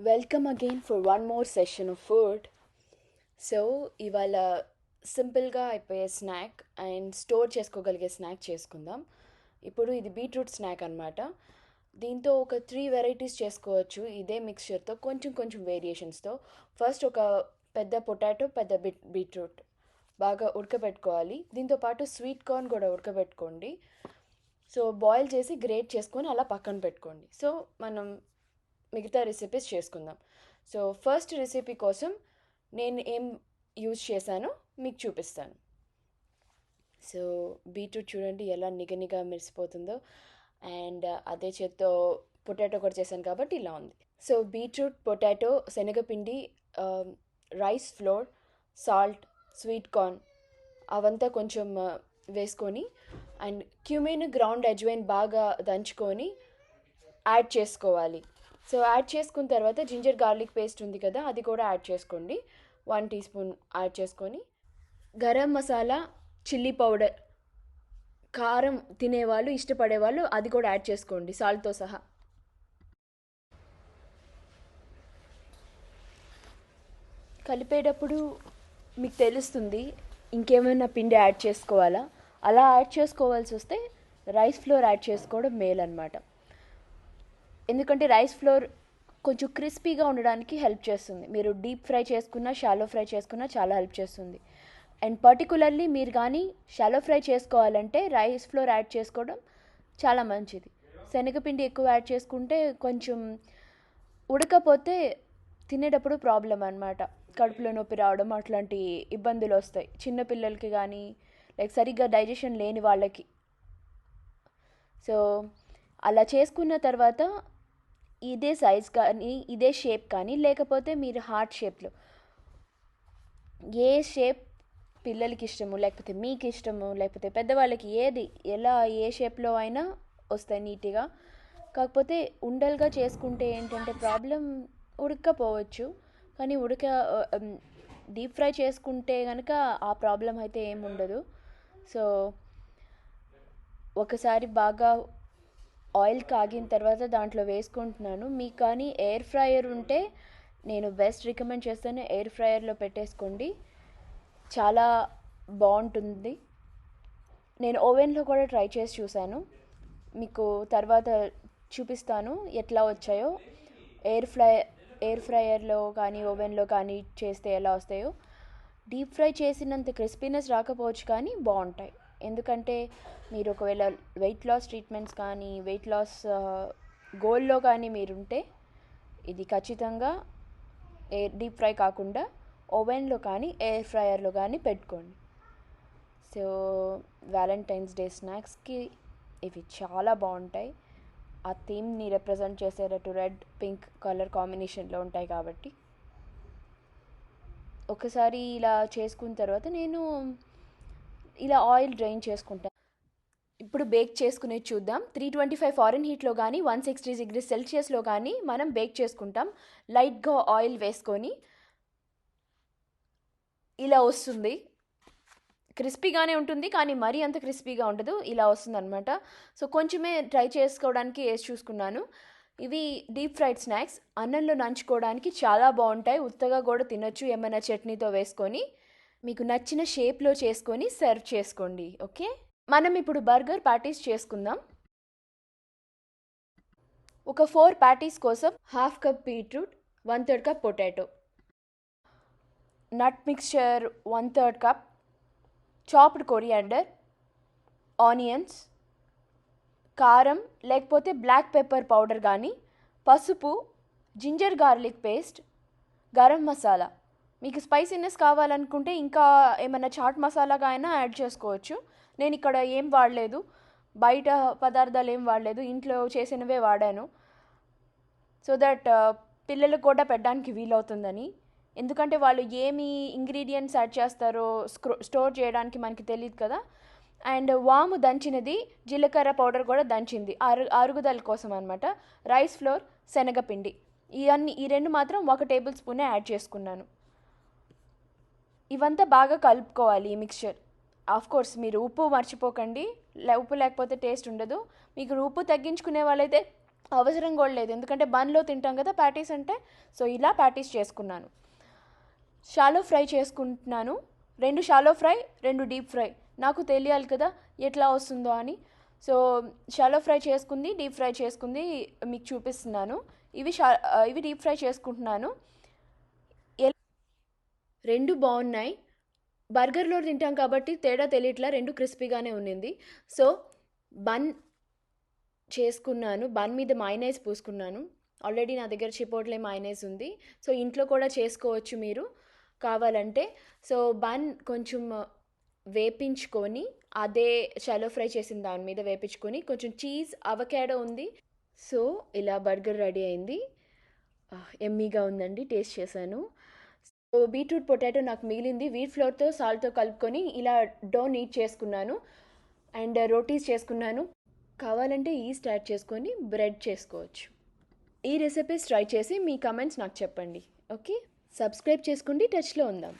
Welcome again for one more session of food. So ఇవాళ సింపుల్గా అయిపోయే స్నాక్ అండ్ స్టోర్ చేసుకోగలిగే స్నాక్ చేసుకుందాం. ఇప్పుడు ఇది బీట్రూట్ స్నాక్ అనమాట. దీంతో ఒక 3 వెరైటీస్ చేసుకోవచ్చు ఇదే మిక్స్చర్తో, కొంచెం కొంచెం వేరియేషన్స్తో. ఫస్ట్ ఒక పెద్ద పొటాటో, పెద్ద బీట్రూట్ బాగా ఉడకబెట్టుకోవాలి. దీంతో పాటు స్వీట్ కార్న్ కూడా ఉడకబెట్టుకోండి. సో బాయిల్ చేసి గ్రేట్ చేసుకొని అలా పక్కన పెట్టుకోండి. సో మనం మిగతా రెసిపీస్ చేసుకుందాం. సో ఫస్ట్ రెసిపీ కోసం నేను ఏం యూజ్ చేశానో మీకు చూపిస్తాను. సో బీట్రూట్ చూడండి ఎలా నిగనిగా మెరిసిపోతుందో, అండ్ అదే చేత్తో పొటాటో కూడా చేశాను కాబట్టి ఇలా ఉంది. సో బీట్రూట్, పొటాటో, శనగపిండి, rice flour, salt, sweet corn అవంతా కొంచెం వేసుకొని, అండ్ క్యూమిన్, గ్రౌండ్ అజ్వైన్ బాగా దంచుకొని యాడ్ చేసుకోవాలి. సో యాడ్ చేసుకున్న తర్వాత జింజర్ గార్లిక్ పేస్ట్ ఉంది కదా, అది కూడా యాడ్ చేసుకోండి. 1 టీ స్పూన్ యాడ్ చేసుకొని, గరం మసాలా, చిల్లీ పౌడర్, కారం తినేవాళ్ళు, ఇష్టపడేవాళ్ళు అది కూడా యాడ్ చేసుకోండి సాల్ట్తో సహా. కలిపేటప్పుడు మీకు తెలుస్తుంది ఇంకేమైనా పిండి యాడ్ చేసుకోవాలా. అలా యాడ్ చేసుకోవాల్సి వస్తే రైస్ ఫ్లోర్ యాడ్ చేసుకోవడం మేలు అనమాట. ఎందుకంటే రైస్ ఫ్లోర్ కొంచెం క్రిస్పీగా ఉండడానికి హెల్ప్ చేస్తుంది. మీరు డీప్ ఫ్రై చేసుకున్నా, షాలో ఫ్రై చేసుకున్నా చాలా హెల్ప్ చేస్తుంది. అండ్ పర్టికులర్లీ మీరు కానీ షాలో ఫ్రై చేసుకోవాలంటే రైస్ ఫ్లోర్ యాడ్ చేసుకోవడం చాలా మంచిది. శనగపిండి ఎక్కువ యాడ్ చేసుకుంటే కొంచెం ఉడకపోతే తినేటప్పుడు ప్రాబ్లం అనమాట. కడుపులో నొప్పి రావడం అట్లాంటి ఇబ్బందులు వస్తాయి చిన్నపిల్లలకి కానీ, లైక్ సరిగ్గా డైజెషన్ లేని వాళ్ళకి. సో అలా చేసుకున్న తర్వాత ఇదే సైజ్ కానీ, ఇదే షేప్ కానీ, లేకపోతే మీరు హార్ట్ షేప్లో ఏ షేప్ పిల్లలకి ఇష్టము, లేకపోతే మీకు ఇష్టము, లేకపోతే పెద్దవాళ్ళకి ఏది ఎలా ఏ షేప్లో అయినా వస్తాయి నీట్గా. కాకపోతే ఉండలుగా చేసుకుంటే ఏంటంటే ప్రాబ్లం ఉడకపోవచ్చు, కానీ డీప్ ఫ్రై చేసుకుంటే కనుక ఆ ప్రాబ్లం అయితే ఏమి ఉండదు. సో ఒకసారి బాగా ఆయిల్ కాగిన తర్వాత దాంట్లో వేసుకుంటున్నాను. మీకు కానీ ఎయిర్ ఫ్రైయర్ ఉంటే నేను బెస్ట్ రికమెండ్ చేస్తాను, ఎయిర్ ఫ్రైయర్లో పెట్టేసుకోండి, చాలా బాగుంటుంది. నేను ఓవెన్లో కూడా ట్రై చేసి చూశాను, మీకు తర్వాత చూపిస్తాను ఎట్లా వచ్చాయో. ఎయిర్ ఫ్రైయర్లో కానీ ఓవెన్లో కానీ చేస్తే ఎలా వస్తాయో. డీప్ ఫ్రై చేసినంత క్రిస్పీనెస్ రాకపోవచ్చు కానీ బాగుంటాయి. ఎందుకంటే మీరు ఒకవేళ వెయిట్ లాస్ ట్రీట్మెంట్స్ కానీ, వెయిట్ లాస్ గోల్లో కానీ మీరుంటే ఇది ఖచ్చితంగా డీప్ ఫ్రై కాకుండా ఓవెన్లో కానీ ఎయిర్ ఫ్రైయర్లో కానీ పెట్టుకోండి. సో వ్యాలంటైన్స్ డే స్నాక్స్కి ఇవి చాలా బాగుంటాయి. ఆ థీమ్ని రిప్రజెంట్ చేసేటట్టు రెడ్, పింక్ కలర్ కాంబినేషన్లో ఉంటాయి కాబట్టి. ఒకసారి ఇలా చేసుకున్న తర్వాత నేను ఇలా ఆయిల్ డ్రైన్ చేసుకుంటాను. ఇప్పుడు బేక్ చేసుకునేది చూద్దాం. 325 ఫారెన్ హీట్లో కానీ 160 డిగ్రీ సెల్సియస్లో కానీ మనం బేక్ చేసుకుంటాం. లైట్గా ఆయిల్ వేసుకొని ఇలా వస్తుంది. క్రిస్పీగానే ఉంటుంది కానీ మరీ అంత క్రిస్పీగా ఉండదు, ఇలా వస్తుంది అనమాట. సో కొంచెమే ట్రై చేసుకోవడానికి వేసి చూసుకున్నాను. ఇవి డీప్ ఫ్రైడ్ స్నాక్స్ అన్నంలో నంచుకోవడానికి చాలా బాగుంటాయి. ఉత్తగా కూడా తినొచ్చు ఏమైనా చట్నీతో వేసుకొని. మీకు నచ్చిన షేప్లో చేసుకొని సర్వ్ చేసుకోండి. ఓకే, మనం ఇప్పుడు బర్గర్ ప్యాటీస్ చేసుకుందాం. ఒక 4 ప్యాటీస్ కోసం 1/2 cup beetroot, 1/3 cup potato, nut mixture 1/3 cup, chopped coriander, onions, కారం లేకపోతే బ్లాక్ పెప్పర్ పౌడర్ కానీ, పసుపు, ginger garlic paste, garam masala. మీకు స్పైసీనెస్ కావాలనుకుంటే ఇంకా ఏమైనా చాట్ మసాలాగా అయినా యాడ్ చేసుకోవచ్చు. నేను ఇక్కడ ఏం వాడలేదు, బయట పదార్థాలు ఏం వాడలేదు, ఇంట్లో చేసినవే వాడాను. సో దట్ పిల్లలకు కూడా పెట్టడానికి వీలవుతుందని. ఎందుకంటే వాళ్ళు ఏమి ఇంగ్రీడియంట్స్ యాడ్ చేస్తారో స్టోర్ చేయడానికి మనకి తెలియదు కదా. అండ్ వాము దంచినది, జీలకర్ర పౌడర్ కూడా దంచింది, అరుగుదల కోసం అనమాట. రైస్ ఫ్లోర్, శనగపిండి, ఈ రెండు మాత్రం 1 టేబుల్ స్పూనే యాడ్ చేసుకున్నాను. ఇవంతా బాగా కలుపుకోవాలి ఈ మిక్స్చర్. కోర్స్ మీరు ఉప్పు మర్చిపోకండి, ఉప్పు లేకపోతే టేస్ట్ ఉండదు. మీకు ఉప్పు తగ్గించుకునే వాళ్ళైతే అవసరం కూడా లేదు, ఎందుకంటే బన్లో తింటాం కదా ప్యాటీస్ అంటే. సో ఇలా ప్యాటీస్ చేసుకున్నాను. షాలో ఫ్రై చేసుకుంటున్నాను. 2 షాలో ఫ్రై, 2 డీప్ ఫ్రై. నాకు తెలియాలి కదా ఎట్లా వస్తుందో అని. సో షాలో ఫ్రై చేసుకుంది, డీప్ ఫ్రై చేసుకుంది మీకు చూపిస్తున్నాను. ఇవి డీప్ ఫ్రై చేసుకుంటున్నాను. రెండు బాగున్నాయి. బర్గర్లో తింటాం కాబట్టి తేడా తెలియట్లా, రెండు క్రిస్పీగానే ఉన్నింది. సో బన్ చేసుకున్నాను, బన్ మీద మైనైజ్ పూసుకున్నాను. ఆల్రెడీ నా దగ్గర చిపోట్లే మైనైజ్ ఉంది. సో ఇంట్లో కూడా చేసుకోవచ్చు మీరు కావాలంటే. సో బన్ కొంచెం వేపించుకొని, అదే షాలో ఫ్రై చేసిన దాని మీద వేపించుకొని, కొంచెం చీజ్, అవకాడో ఉంది. సో ఇలా బర్గర్ రెడీ అయింది. ఎమ్మీగా ఉందండి, టేస్ట్ చేశాను. సో బీట్రూట్ పొటాటో నాకు మిగిలింది, వీట్ ఫ్లోర్తో సాల్ట్తో కలుపుకొని ఇలా డో నీట్ చేసుకున్నాను. అండ్ రోటీస్ చేసుకున్నాను. కావాలంటే ఈస్ట్ యాడ్ చేసుకొని బ్రెడ్ చేసుకోవచ్చు. ఈ రెసిపీస్ ట్రై చేసి మీ కమెంట్స్ నాకు చెప్పండి. ఓకే, సబ్స్క్రైబ్ చేసుకోండి. టచ్లో ఉందాం.